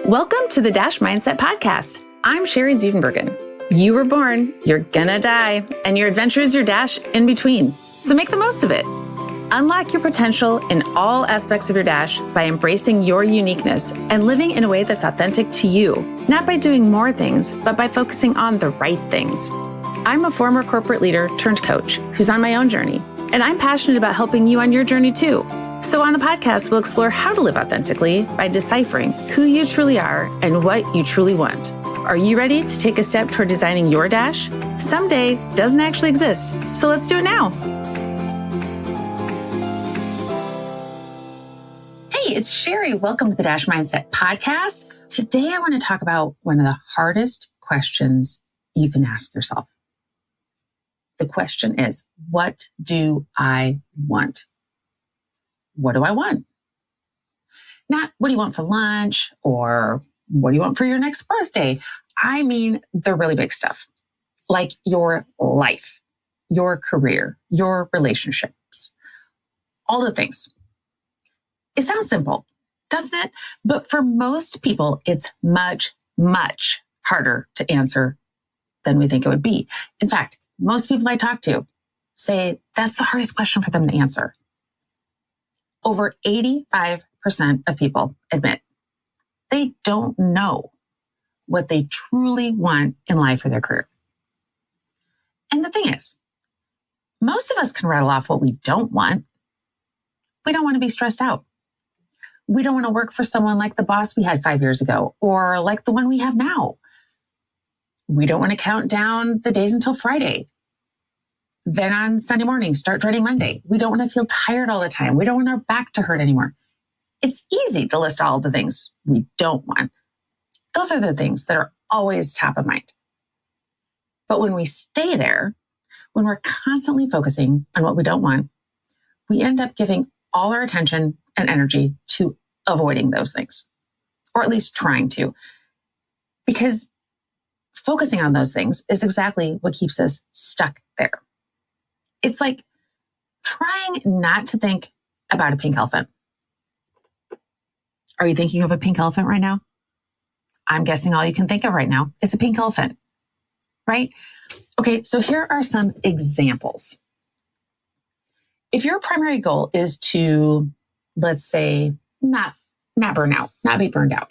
Welcome to the Dash Mindset Podcast. I'm Sherry Zievenbergen. You were born, you're gonna die, and your adventure is your dash in between. So make the most of it. Unlock your potential in all aspects of your dash by embracing your uniqueness and living in a way that's authentic to you, not by doing more things, but by focusing on the right things. I'm a former corporate leader turned coach who's on my own journey, and I'm passionate about helping you on your journey too. So on the podcast, we'll explore how to live authentically by deciphering who you truly are and what you truly want. Are you ready to take a step toward designing your dash? Someday doesn't actually exist, so let's do it now. Hey, it's Sherry. Welcome to the Dash Mindset Podcast. Today, I want to talk about one of the hardest questions you can ask yourself. The question is, what do I want? What do I want? Not what do you want for lunch or what do you want for your next birthday? I mean, the really big stuff, like your life, your career, your relationships, all the things. It sounds simple, doesn't it? But for most people, it's much, much harder to answer than we think it would be. In fact, most people I talk to say that's the hardest question for them to answer. Over 85% of people admit they don't know what they truly want in life or their career. And the thing is, most of us can rattle off what we don't want. We don't want to be stressed out. We don't want to work for someone like the boss we had 5 years ago or like the one we have now. We don't want to count down the days until Friday. Then on Sunday morning, start dreading Monday. We don't want to feel tired all the time. We don't want our back to hurt anymore. It's easy to list all the things we don't want. Those are the things that are always top of mind. But when we stay there, when we're constantly focusing on what we don't want, we end up giving all our attention and energy to avoiding those things, or at least trying to, because focusing on those things is exactly what keeps us stuck there. It's like trying not to think about a pink elephant. Are you thinking of a pink elephant right now? I'm guessing all you can think of right now is a pink elephant, right? Okay, so here are some examples. If your primary goal is to, let's say, not burn out, not be burned out,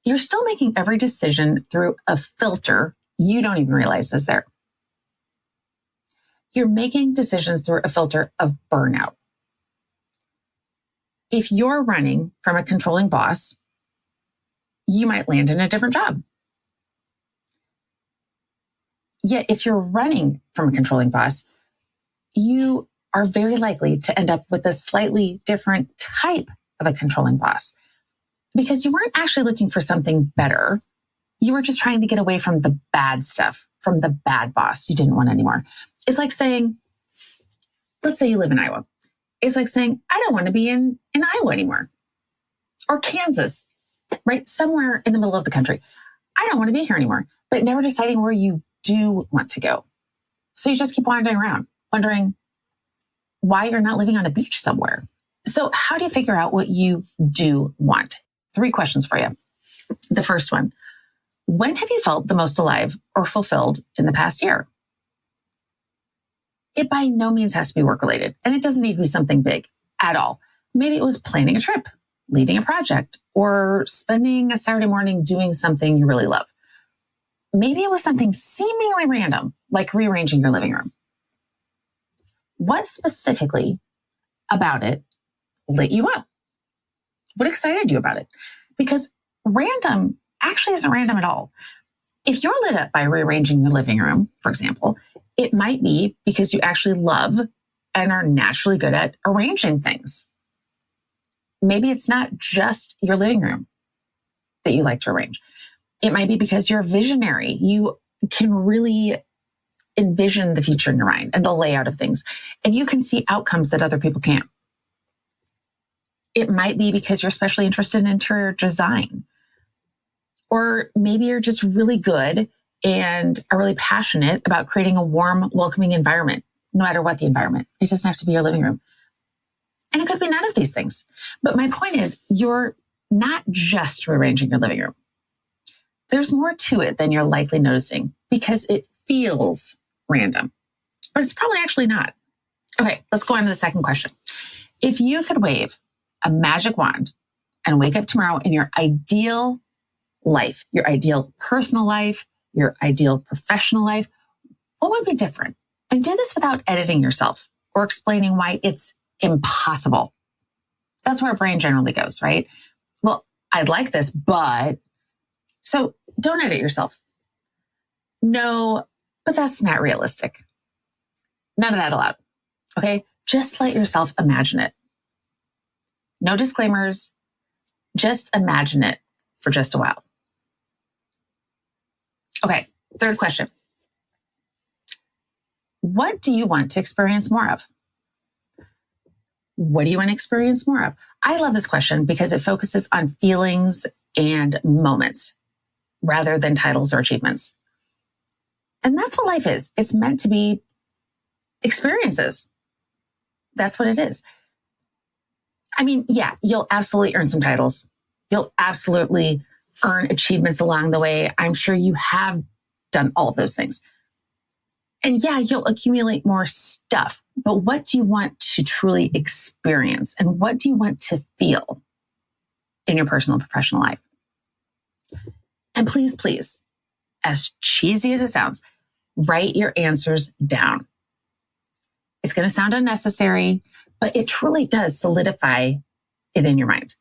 you're still making every decision through a filter you don't even realize is there. You're making decisions through a filter of burnout. If you're running from a controlling boss, you might land in a different job. Yet if you're running from a controlling boss, you are very likely to end up with a slightly different type of a controlling boss because you weren't actually looking for something better. You were just trying to get away from the bad stuff, from the bad boss you didn't want anymore. It's like saying, let's say you live in Iowa. It's like saying, I don't want to be in Iowa anymore. Or Kansas, right? Somewhere in the middle of the country. I don't want to be here anymore, but never deciding where you do want to go. So you just keep wandering around, wondering why you're not living on a beach somewhere. So how do you figure out what you do want? 3 questions for you. The first one, when have you felt the most alive or fulfilled in the past year? It by no means has to be work-related, and it doesn't need to be something big at all. Maybe it was planning a trip, leading a project, or spending a Saturday morning doing something you really love. Maybe it was something seemingly random, like rearranging your living room. What specifically about it lit you up? What excited you about it? Because random actually isn't random at all. If you're lit up by rearranging your living room, for example, it might be because you actually love and are naturally good at arranging things. Maybe it's not just your living room that you like to arrange. It might be because you're a visionary. You can really envision the future in your mind and the layout of things, and you can see outcomes that other people can't. It might be because you're especially interested in interior design. Or maybe you're just really good and are really passionate about creating a warm, welcoming environment, no matter what the environment. It doesn't have to be your living room. And it could be none of these things. But my point is, you're not just rearranging your living room. There's more to it than you're likely noticing because it feels random, but it's probably actually not. Okay, let's go on to the second question. If you could wave a magic wand and wake up tomorrow in your ideal life, your ideal personal life, your ideal professional life, what would be different? And do this without editing yourself or explaining why it's impossible. That's where our brain generally goes, right? Well, I'd like this, but... So don't edit yourself. No, but that's not realistic. None of that allowed. Okay? Just let yourself imagine it. No disclaimers. Just imagine it for just a while. Okay, third question. What do you want to experience more of? What do you want to experience more of? I love this question because it focuses on feelings and moments rather than titles or achievements. And that's what life is. It's meant to be experiences. That's what it is. I mean, yeah, you'll absolutely earn some titles. You'll absolutely earn achievements along the way. I'm sure you have done all of those things. And yeah, you'll accumulate more stuff. But what do you want to truly experience? And what do you want to feel in your personal and professional life? And please, please, as cheesy as it sounds, write your answers down. It's going to sound unnecessary, but it truly does solidify it in your mind.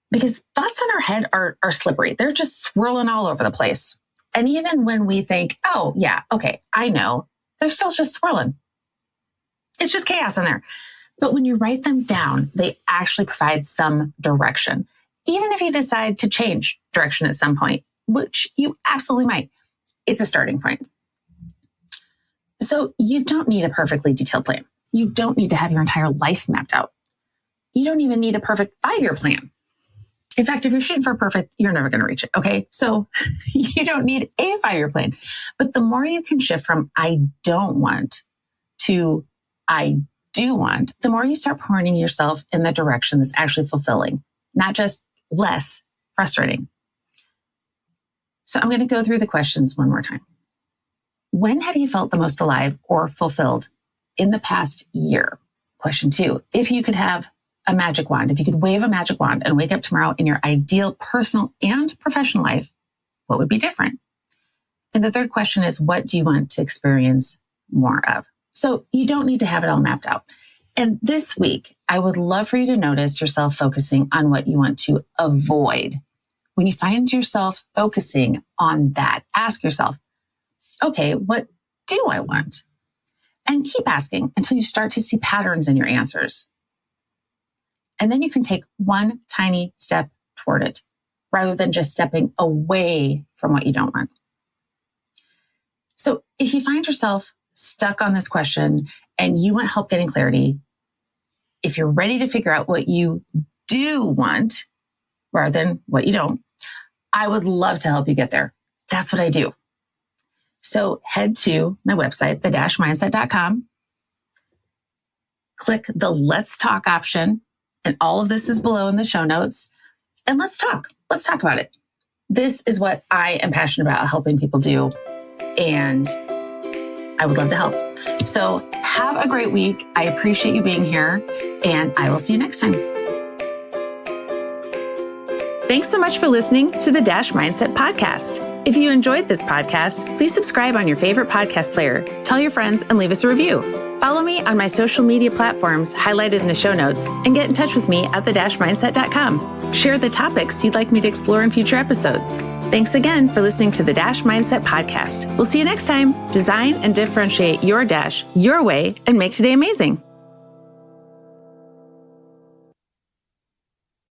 Because thoughts in our head are slippery. They're just swirling all over the place. And even when we think, oh, yeah, okay, I know, they're still just swirling. It's just chaos in there. But when you write them down, they actually provide some direction. Even if you decide to change direction at some point, which you absolutely might, it's a starting point. So you don't need a perfectly detailed plan. You don't need to have your entire life mapped out. You don't even need a perfect 5-year plan. In fact, if you're shooting for perfect, you're never going to reach it. Okay. So you don't need a 5-year plan, but the more you can shift from I don't want to I do want, the more you start pointing yourself in the direction that's actually fulfilling, not just less frustrating. So I'm going to go through the questions one more time. When have you felt the most alive or fulfilled in the past year? Question 2, if you could have a magic wand, if you could wave a magic wand and wake up tomorrow in your ideal personal and professional life, what would be different? And the third question is, what do you want to experience more of? So you don't need to have it all mapped out. And this week, I would love for you to notice yourself focusing on what you want to avoid. When you find yourself focusing on that, ask yourself, okay, what do I want? And keep asking until you start to see patterns in your answers. And then you can take one tiny step toward it rather than just stepping away from what you don't want. So if you find yourself stuck on this question and you want help getting clarity, if you're ready to figure out what you do want rather than what you don't, I would love to help you get there. That's what I do. So head to my website, the-mindset.com, click the Let's Talk option, and all of this is below in the show notes. And let's talk. Let's talk about it. This is what I am passionate about helping people do. And I would love to help. So have a great week. I appreciate you being here, and I will see you next time. Thanks so much for listening to the Dash Mindset Podcast. If you enjoyed this podcast, please subscribe on your favorite podcast player, tell your friends, and leave us a review. Follow me on my social media platforms highlighted in the show notes, and get in touch with me at the-mindset.com. Share the topics you'd like me to explore in future episodes. Thanks again for listening to the Dash Mindset Podcast. We'll see you next time. Design and differentiate your dash your way and make today amazing.